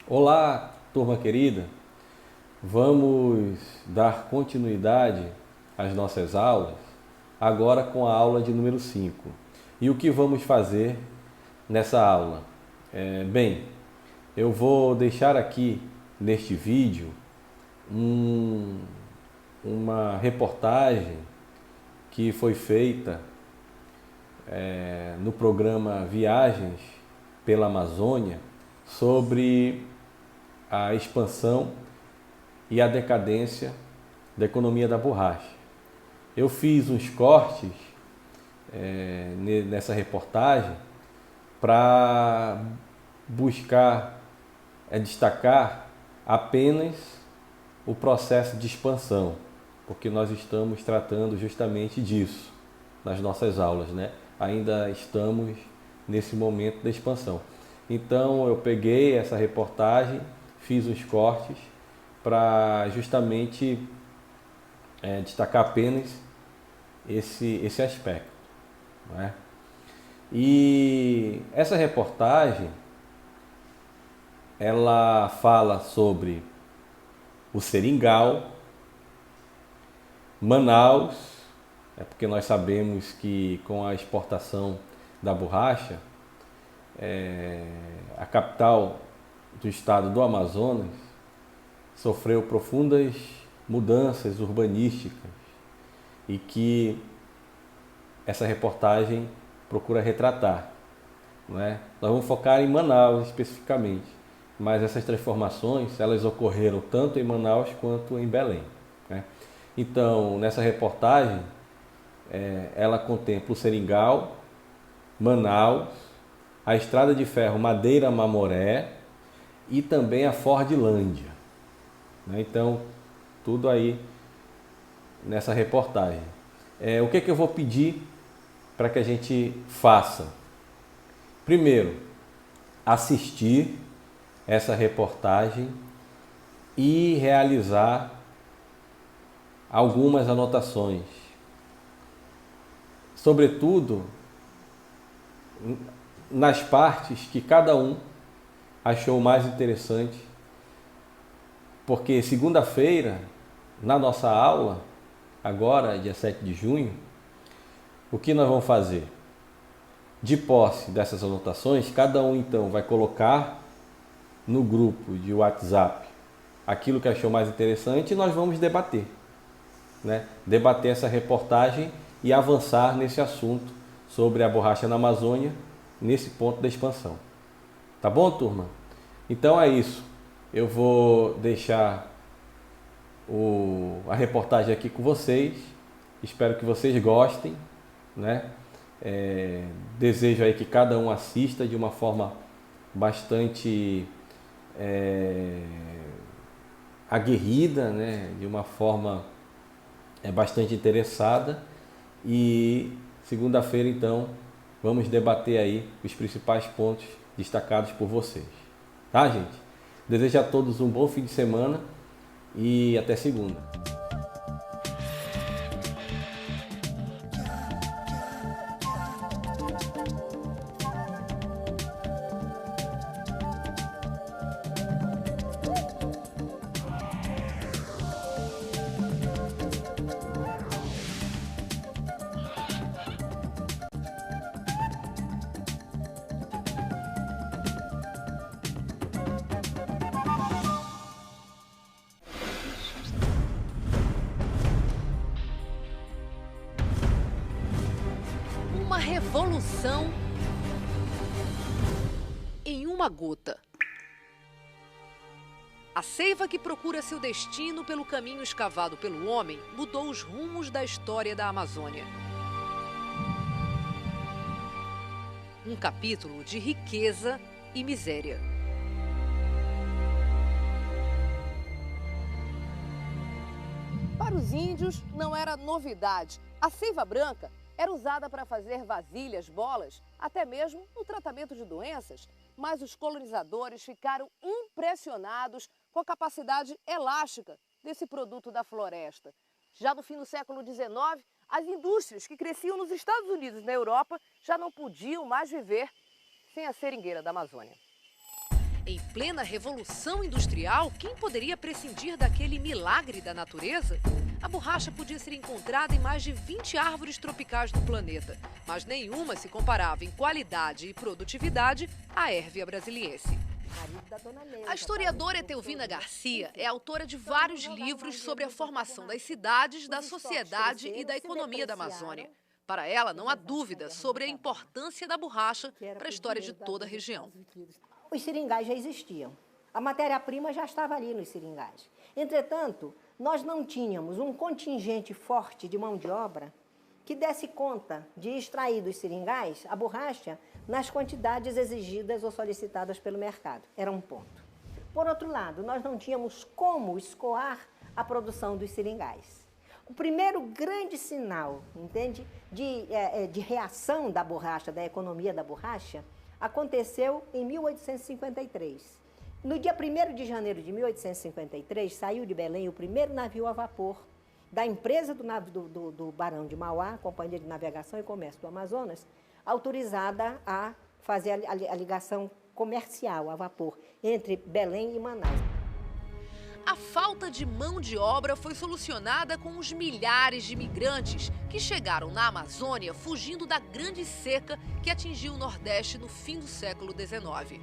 Olá, turma querida. Vamos dar continuidade às nossas aulas, agora com a aula de número 5. E o que vamos fazer nessa aula? Bem, eu vou deixar aqui neste vídeo um- uma reportagem que foi feita no programa Viagens pela Amazônia sobre a expansão e a decadência da economia da borracha. Eu fiz uns cortes nessa reportagem para buscar destacar apenas o processo de expansão, porque nós estamos tratando justamente disso nas nossas aulas, né? Ainda estamos nesse momento da expansão. Então eu peguei essa reportagem, fiz os cortes para justamente destacar apenas esse aspecto. Não é? E essa reportagem ela fala sobre o seringal, Manaus, porque nós sabemos que com a exportação da borracha, a capital do estado do Amazonas sofreu profundas mudanças urbanísticas e que essa reportagem procura retratar. Não é? Nós vamos focar em Manaus especificamente, mas essas transformações elas ocorreram tanto em Manaus quanto em Belém. Né? Então, nessa reportagem, ela contempla o Seringal, Manaus, a Estrada de Ferro Madeira-Mamoré e também a Fordlândia. Né? Então, tudo aí nessa reportagem. O que eu vou pedir para que a gente faça? Primeiro, assistir essa reportagem e realizar algumas anotações. Sobretudo nas partes que cada um achou mais interessante, porque segunda-feira, na nossa aula, agora, dia 7 de junho, o que nós vamos fazer? De posse dessas anotações, cada um então vai colocar no grupo de WhatsApp aquilo que achou mais interessante e nós vamos debater. Né? Debater essa reportagem e avançar nesse assunto sobre a borracha na Amazônia, nesse ponto da expansão. Tá bom, turma? Então é isso. Eu vou deixar a reportagem aqui com vocês. Espero que vocês gostem, né? Desejo aí que cada um assista de uma forma bastante aguerrida, né? De uma forma bastante interessada. E segunda-feira, então, vamos debater aí os principais pontos destacados por vocês. Tá, gente? Desejo a todos um bom fim de semana e até segunda. Uma revolução em uma gota. A seiva que procura seu destino pelo caminho escavado pelo homem mudou os rumos da história da Amazônia. Um capítulo de riqueza e miséria. Para os índios, não era novidade. A seiva branca era usada para fazer vasilhas, bolas, até mesmo no tratamento de doenças. Mas os colonizadores ficaram impressionados com a capacidade elástica desse produto da floresta. Já no fim do século XIX, as indústrias que cresciam nos Estados Unidos e na Europa já não podiam mais viver sem a seringueira da Amazônia. Em plena revolução industrial, quem poderia prescindir daquele milagre da natureza? A borracha podia ser encontrada em mais de 20 árvores tropicais do planeta, mas nenhuma se comparava em qualidade e produtividade à Hérvia brasiliense. A historiadora Etelvina Garcia é autora de vários livros sobre a formação das cidades, da sociedade e da economia da Amazônia. Para ela, não há dúvida sobre a importância da borracha para a história de toda a região. Os seringais já existiam. A matéria-prima já estava ali nos seringais. Entretanto, nós não tínhamos um contingente forte de mão de obra que desse conta de extrair dos seringais a borracha nas quantidades exigidas ou solicitadas pelo mercado. Era um ponto. Por outro lado, nós não tínhamos como escoar a produção dos seringais. O primeiro grande sinal, entende, de reação da borracha, da economia da borracha, aconteceu em 1853. No dia 1º de janeiro de 1853, saiu de Belém o primeiro navio a vapor da empresa do Barão de Mauá, Companhia de Navegação e Comércio do Amazonas, autorizada a fazer a ligação comercial a vapor entre Belém e Manaus. A falta de mão de obra foi solucionada com os milhares de imigrantes que chegaram na Amazônia fugindo da grande seca que atingiu o Nordeste no fim do século XIX.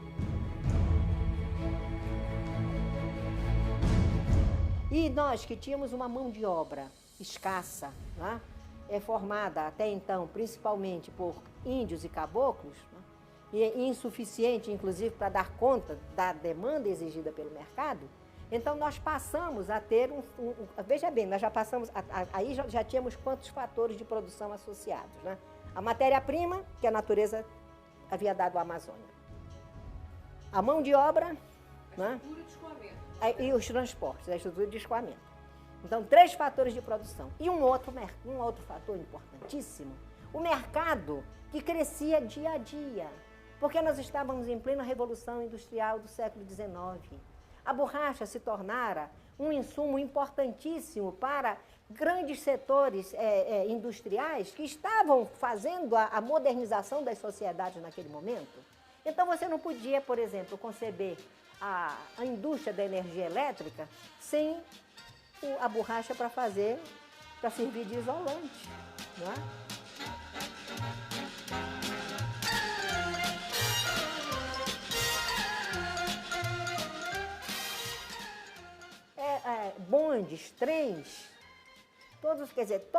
E nós que tínhamos uma mão de obra escassa, né, formada até então principalmente por índios e caboclos, né, e insuficiente inclusive para dar conta da demanda exigida pelo mercado, então nós passamos a ter veja bem, nós já passamos, aí já tínhamos quantos fatores de produção associados, né? A matéria-prima que a natureza havia dado à Amazônia, a mão de obra, né? E os transportes, a estrutura de escoamento. Então, 3 fatores de produção. E um outro fator importantíssimo, o mercado que crescia dia a dia, porque nós estávamos em plena revolução industrial do século XIX. A borracha se tornara um insumo importantíssimo para grandes setores industriais que estavam fazendo a modernização das sociedades naquele momento. Então, você não podia, por exemplo, conceber a indústria da energia elétrica sem a borracha para servir de isolante, não é? Bondes, trens, todos, quer dizer,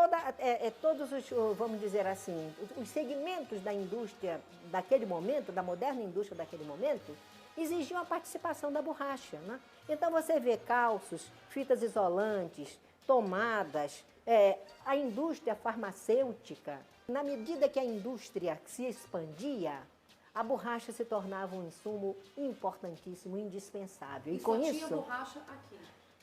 todos os, vamos dizer assim, os segmentos da indústria daquele momento, da moderna indústria daquele momento, exigiam a participação da borracha, né? Então você vê calços, fitas isolantes, tomadas, a indústria farmacêutica. Na medida que a indústria se expandia, a borracha se tornava um insumo importantíssimo, indispensável. E com isso, tinha borracha aqui?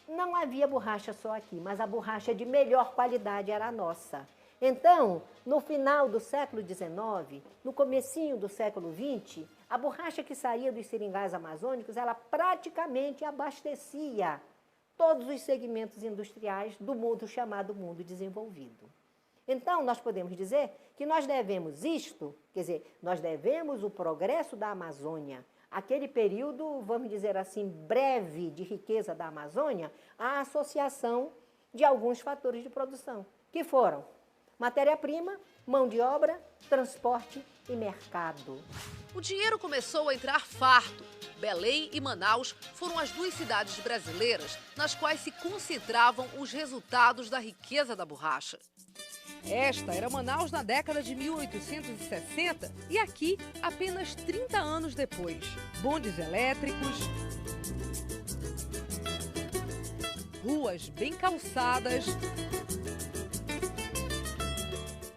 Não havia borracha só aqui, mas a borracha de melhor qualidade era a nossa. Então, no final do século XIX, no comecinho do século XX, a borracha que saía dos seringais amazônicos, ela praticamente abastecia todos os segmentos industriais do mundo chamado mundo desenvolvido. Então, nós podemos dizer que nós devemos isto, quer dizer, nós devemos o progresso da Amazônia, aquele período, vamos dizer assim, breve de riqueza da Amazônia, à associação de alguns fatores de produção, que foram matéria-prima, mão de obra, transporte e mercado. O dinheiro começou a entrar farto. Belém e Manaus foram as 2 cidades brasileiras nas quais se concentravam os resultados da riqueza da borracha. Esta era Manaus na década de 1860 e aqui apenas 30 anos depois. Bondes elétricos, ruas bem calçadas,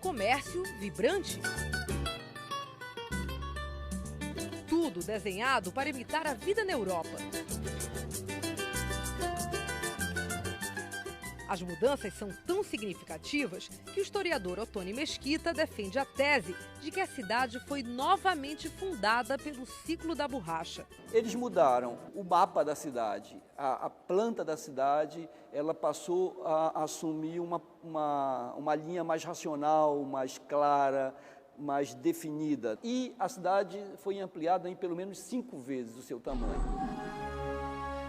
comércio vibrante. Tudo desenhado para imitar a vida na Europa. As mudanças são tão significativas que o historiador Otônio Mesquita defende a tese de que a cidade foi novamente fundada pelo ciclo da borracha. Eles mudaram o mapa da cidade, a planta da cidade, ela passou a assumir uma linha mais racional, mais clara, mais definida. E a cidade foi ampliada em pelo menos 5 vezes o seu tamanho.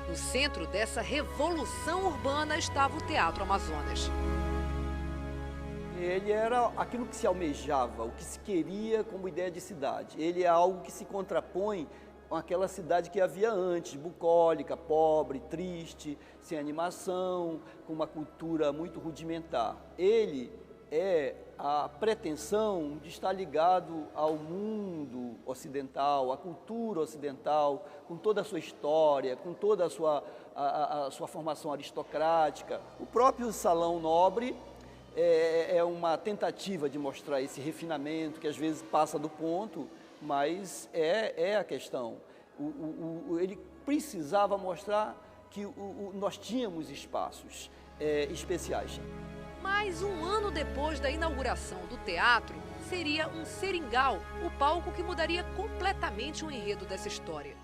No centro dessa revolução urbana estava o Teatro Amazonas. Ele era aquilo que se almejava, o que se queria como ideia de cidade. Ele é algo que se contrapõe com aquela cidade que havia antes, bucólica, pobre, triste, sem animação, com uma cultura muito rudimentar. Ele é a pretensão de estar ligado ao mundo ocidental, à cultura ocidental, com toda a sua história, com toda a sua formação aristocrática. O próprio Salão Nobre é uma tentativa de mostrar esse refinamento que às vezes passa do ponto, mas é a questão. Ele precisava mostrar que nós tínhamos espaços especiais. Mas um ano depois da inauguração do teatro, seria um seringal, o palco que mudaria completamente o enredo dessa história.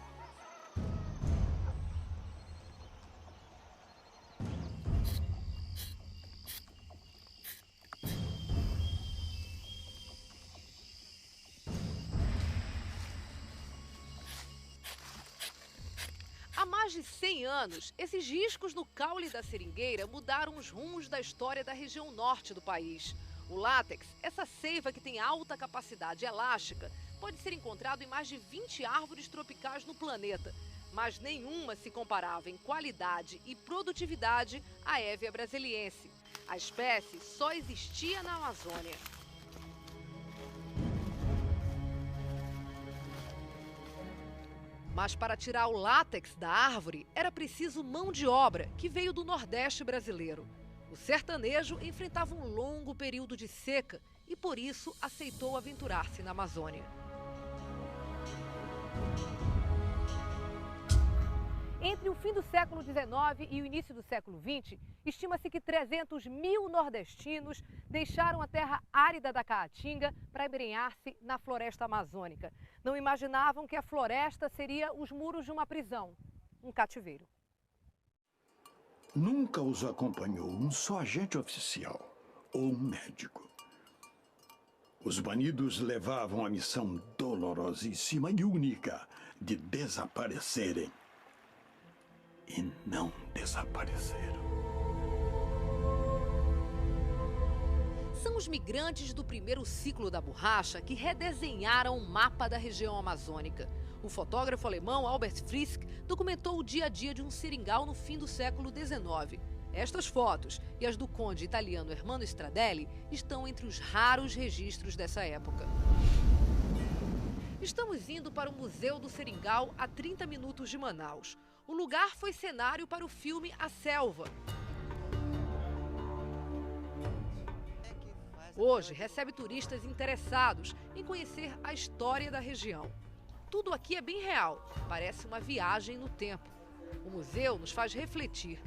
Há mais de 100 anos, esses riscos no caule da seringueira mudaram os rumos da história da região norte do país. O látex, essa seiva que tem alta capacidade elástica, pode ser encontrado em mais de 20 árvores tropicais no planeta, mas nenhuma se comparava em qualidade e produtividade à Hevea brasiliense. A espécie só existia na Amazônia. Mas para tirar o látex da árvore, era preciso mão de obra, que veio do Nordeste brasileiro. O sertanejo enfrentava um longo período de seca e, por isso, aceitou aventurar-se na Amazônia. Entre o fim do século XIX e o início do século XX, estima-se que 300 mil nordestinos deixaram a terra árida da Caatinga para embrenhar-se na floresta amazônica. Não imaginavam que a floresta seria os muros de uma prisão, um cativeiro. Nunca os acompanhou um só agente oficial ou um médico. Os banidos levavam a missão dolorosíssima e única de desaparecerem. E não desapareceram. São os migrantes do primeiro ciclo da borracha que redesenharam o mapa da região amazônica. O fotógrafo alemão Albert Frisk documentou o dia a dia de um seringal no fim do século XIX. Estas fotos e as do conde italiano Ermanno Stradelli estão entre os raros registros dessa época. Estamos indo para o Museu do Seringal a 30 minutos de Manaus. O lugar foi cenário para o filme A Selva. Hoje recebe turistas interessados em conhecer a história da região. Tudo aqui é bem real, parece uma viagem no tempo. O museu nos faz refletir.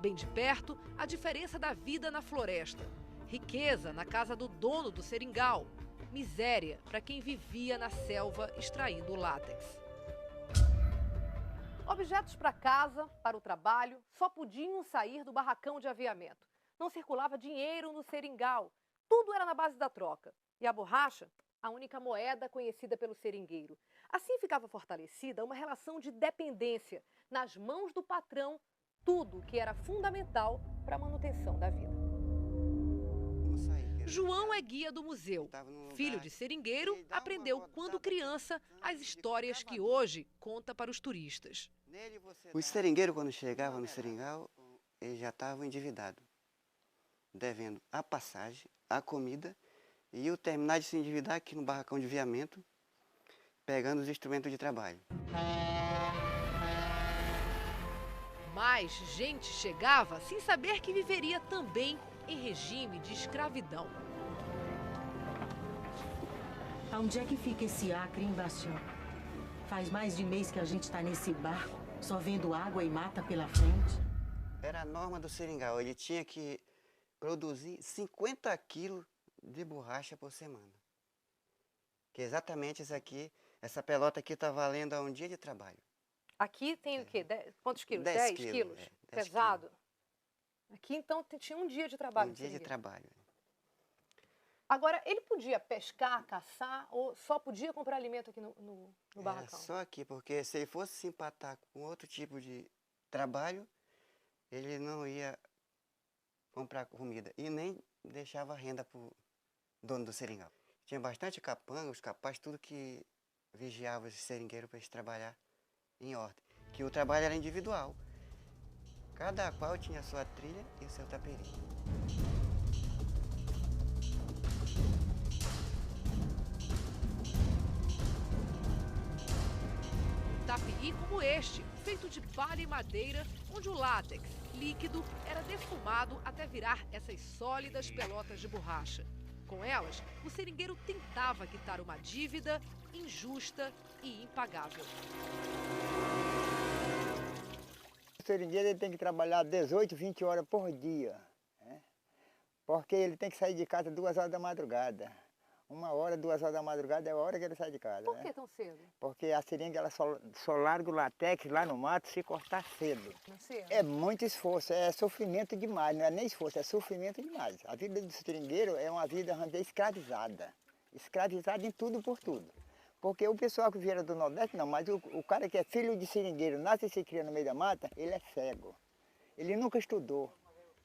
Bem de perto, a diferença da vida na floresta. Riqueza na casa do dono do seringal. Miséria para quem vivia na selva extraindo o látex. Objetos para casa, para o trabalho, só podiam sair do barracão de aviamento. Não circulava dinheiro no seringal. Tudo era na base da troca. E a borracha, a única moeda conhecida pelo seringueiro. Assim ficava fortalecida uma relação de dependência nas mãos do patrão, tudo que era fundamental para a manutenção da vida. João é guia do museu. Filho de seringueiro, aprendeu quando criança as histórias que hoje conta para os turistas. Os seringueiros, quando chegavam no seringal, eles já estavam endividados, devendo a passagem, a comida, e o terminar de se endividar aqui no barracão de aviamento, pegando os instrumentos de trabalho. Mais gente chegava sem saber que viveria também em regime de escravidão. Onde é que fica esse Acre, hein, Bastião? Faz mais de mês que a gente está nesse barco, só vendo água e mata pela frente. Era a norma do seringal, ele tinha que produzir 50 quilos de borracha por semana. Que exatamente isso aqui, essa pelota aqui está valendo a um dia de trabalho. Aqui tem o quê? Quantos quilos? 10 10 quilos? quilos, 10 Pesado? Aqui, então, tinha um dia de trabalho. Um dia de trabalho. Agora, ele podia pescar, caçar, ou só podia comprar alimento aqui no barracão? Só aqui, porque se ele fosse se empatar com outro tipo de trabalho, ele não ia comprar comida e nem deixava renda para o dono do seringal. Tinha bastante capanga, os capazes, tudo que vigiava esse seringueiro para eles trabalhar em ordem. Que o trabalho era individual. Cada qual tinha a sua trilha e o seu taperi. Taperi como este, feito de palha e madeira, onde o látex líquido era defumado até virar essas sólidas pelotas de borracha. Com elas, o seringueiro tentava quitar uma dívida injusta e impagável. O seringueiro ele tem que trabalhar 18, 20 horas por dia, né? Porque ele tem que sair de casa 2 horas da madrugada. 1 hora, 2 horas da madrugada é a hora que ele sai de casa. Por que tão cedo? Porque a seringa ela só larga o látex lá no mato se cortar cedo. Cedo. É muito esforço, é sofrimento demais, não é nem esforço, é sofrimento demais. A vida do seringueiro é uma vida escravizada. Escravizada em tudo por tudo. Porque o pessoal que vier do Nordeste não, mas o cara que é filho de seringueiro, nasce e se cria no meio da mata, ele é cego. Ele nunca estudou.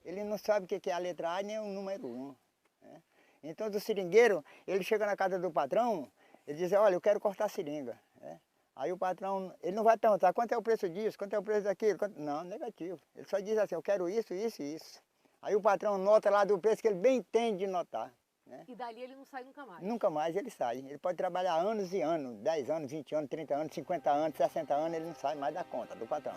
Ele não sabe o que é a letra A nem o número 1. Né? Então, do seringueiro, ele chega na casa do patrão, ele diz, olha, eu quero cortar seringa. Né? Aí o patrão, ele não vai perguntar quanto é o preço disso, quanto é o preço daquilo. Não, negativo. Ele só diz assim, eu quero isso, isso e isso. Aí o patrão nota lá do preço que ele bem tem de notar. Né? E dali ele não sai nunca mais? Nunca mais ele sai. Ele pode trabalhar anos e anos, 10 anos, 20 anos, 30 anos, 50 anos, 60 anos, ele não sai mais da conta do patrão.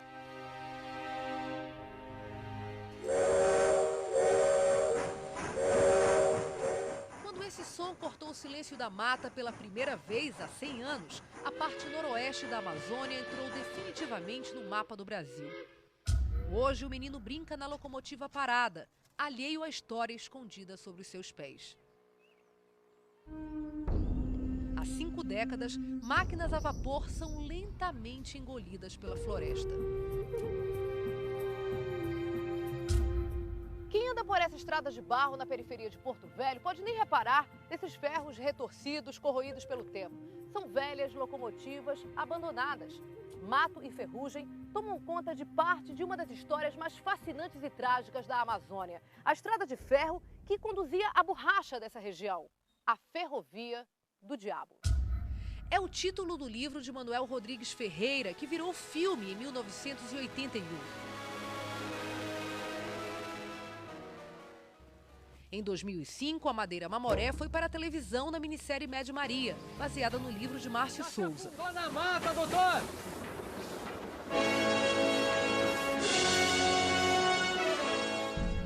Quando esse som cortou o silêncio da mata pela primeira vez há 100 anos, a parte noroeste da Amazônia entrou definitivamente no mapa do Brasil. Hoje o menino brinca na locomotiva parada, alheio à história escondida sobre os seus pés. Há 5 décadas, máquinas a vapor são lentamente engolidas pela floresta. Quem anda por essa estrada de barro na periferia de Porto Velho pode nem reparar nesses ferros retorcidos, corroídos pelo tempo. São velhas locomotivas abandonadas. Mato e ferrugem tomam conta de parte de uma das histórias mais fascinantes e trágicas da Amazônia. A estrada de ferro que conduzia a borracha dessa região. A Ferrovia do Diabo. É o título do livro de Manuel Rodrigues Ferreira, que virou filme em 1981. Em 2005, a Madeira Mamoré foi para a televisão na minissérie Média Maria, baseada no livro de Márcio Souza. Na mata, doutor!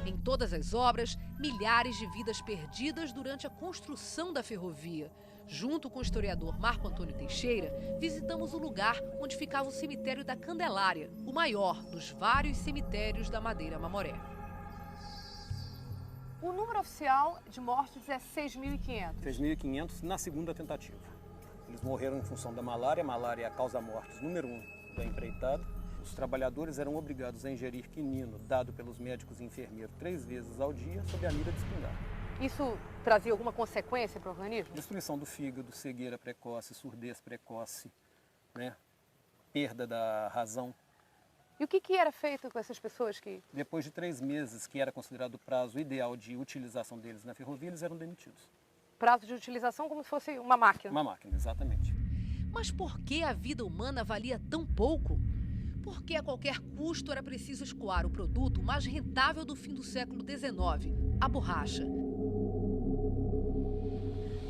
Em todas as obras, milhares de vidas perdidas durante a construção da ferrovia. Junto com o historiador Marco Antônio Teixeira, visitamos o lugar onde ficava o cemitério da Candelária, o maior dos vários cemitérios da Madeira Mamoré. O número oficial de mortes é 6.500. 6.500 na segunda tentativa. Eles morreram em função da malária. A malária é a causa-mortes número 1 da empreitada. Os trabalhadores eram obrigados a ingerir quinino, dado pelos médicos e enfermeiros 3 vezes ao dia, sob a mira de espingarda. Isso trazia alguma consequência para o organismo? Destruição do fígado, cegueira precoce, surdez precoce, né? Perda da razão. E o que era feito com essas pessoas que... Depois de 3 meses, que era considerado o prazo ideal de utilização deles na ferrovia, eles eram demitidos. Prazo de utilização como se fosse uma máquina? Uma máquina, exatamente. Mas por que a vida humana valia tão pouco? Porque a qualquer custo era preciso escoar o produto mais rentável do fim do século XIX, a borracha.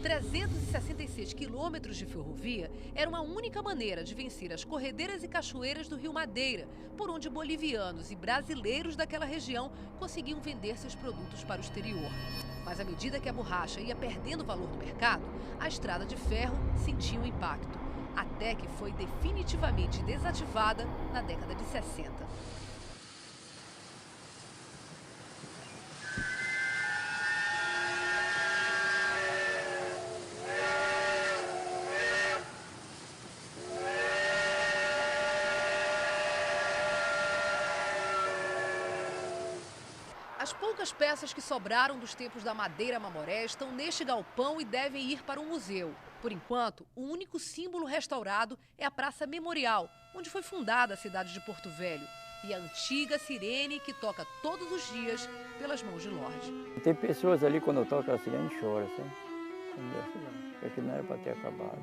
366 quilômetros de ferrovia era uma única maneira de vencer as corredeiras e cachoeiras do Rio Madeira, por onde bolivianos e brasileiros daquela região conseguiam vender seus produtos para o exterior. Mas à medida que a borracha ia perdendo valor no mercado, a estrada de ferro sentia um impacto, até que foi definitivamente desativada na década de 60. As poucas peças que sobraram dos tempos da madeira mamoré estão neste galpão e devem ir para um museu. Por enquanto, o único símbolo restaurado é a Praça Memorial, onde foi fundada a cidade de Porto Velho, e a antiga sirene que toca todos os dias pelas mãos de Lorde. Tem pessoas ali, quando eu toco a sirene, choram, sabe? Porque não era para ter acabado.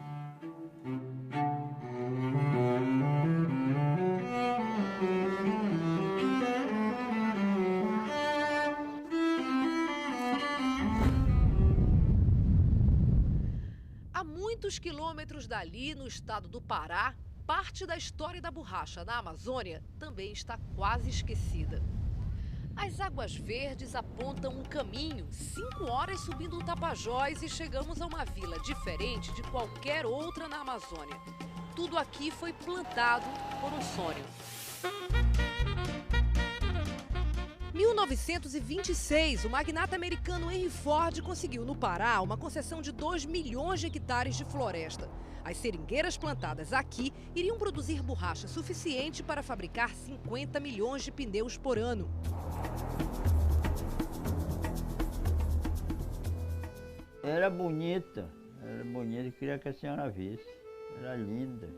A muitos quilômetros dali, no estado do Pará, parte da história da borracha na Amazônia também está quase esquecida. As Águas Verdes apontam um caminho, 5 horas subindo o Tapajós e chegamos a uma vila diferente de qualquer outra na Amazônia. Tudo aqui foi plantado por um sonho. 1926, o magnata americano Henry Ford conseguiu no Pará uma concessão de 2 milhões de hectares de floresta. As seringueiras plantadas aqui iriam produzir borracha suficiente para fabricar 50 milhões de pneus por ano. Era bonita, queria que a senhora visse. Era linda.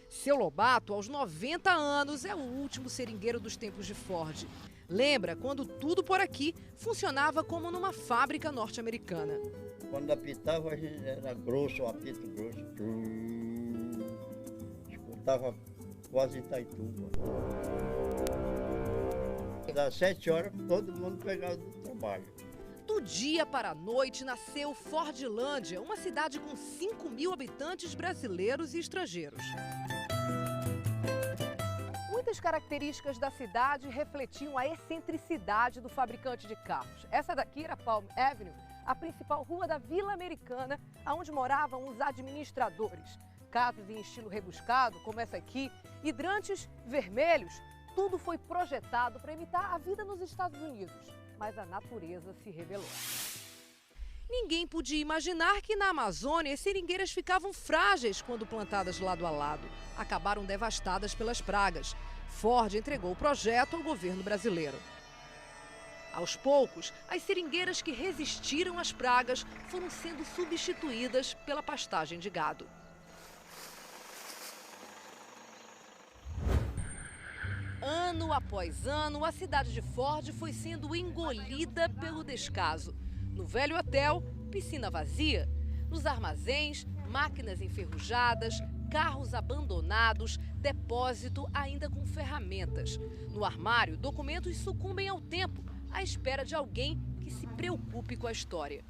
Seu Lobato, aos 90 anos, é o último seringueiro dos tempos de Ford. Lembra quando tudo por aqui funcionava como numa fábrica norte-americana. Quando apitava, era grosso, um apito grosso. Escutava quase Itaituba. Das 7 horas, todo mundo pegava do trabalho. Do dia para a noite nasceu Fordlândia, uma cidade com 5 mil habitantes brasileiros e estrangeiros. Muitas características da cidade refletiam a excentricidade do fabricante de carros. Essa daqui era Palm Avenue, a principal rua da Vila Americana, onde moravam os administradores. Casas em estilo rebuscado, como essa aqui, hidrantes vermelhos, tudo foi projetado para imitar a vida nos Estados Unidos. Mas a natureza se revelou. Ninguém podia imaginar que na Amazônia as seringueiras ficavam frágeis quando plantadas lado a lado. Acabaram devastadas pelas pragas. Ford entregou o projeto ao governo brasileiro. Aos poucos, as seringueiras que resistiram às pragas foram sendo substituídas pela pastagem de gado. Ano após ano, a cidade de Ford foi sendo engolida pelo descaso. No velho hotel, piscina vazia. Nos armazéns, máquinas enferrujadas, carros abandonados, depósito ainda com ferramentas. No armário, documentos sucumbem ao tempo, à espera de alguém que se preocupe com a história.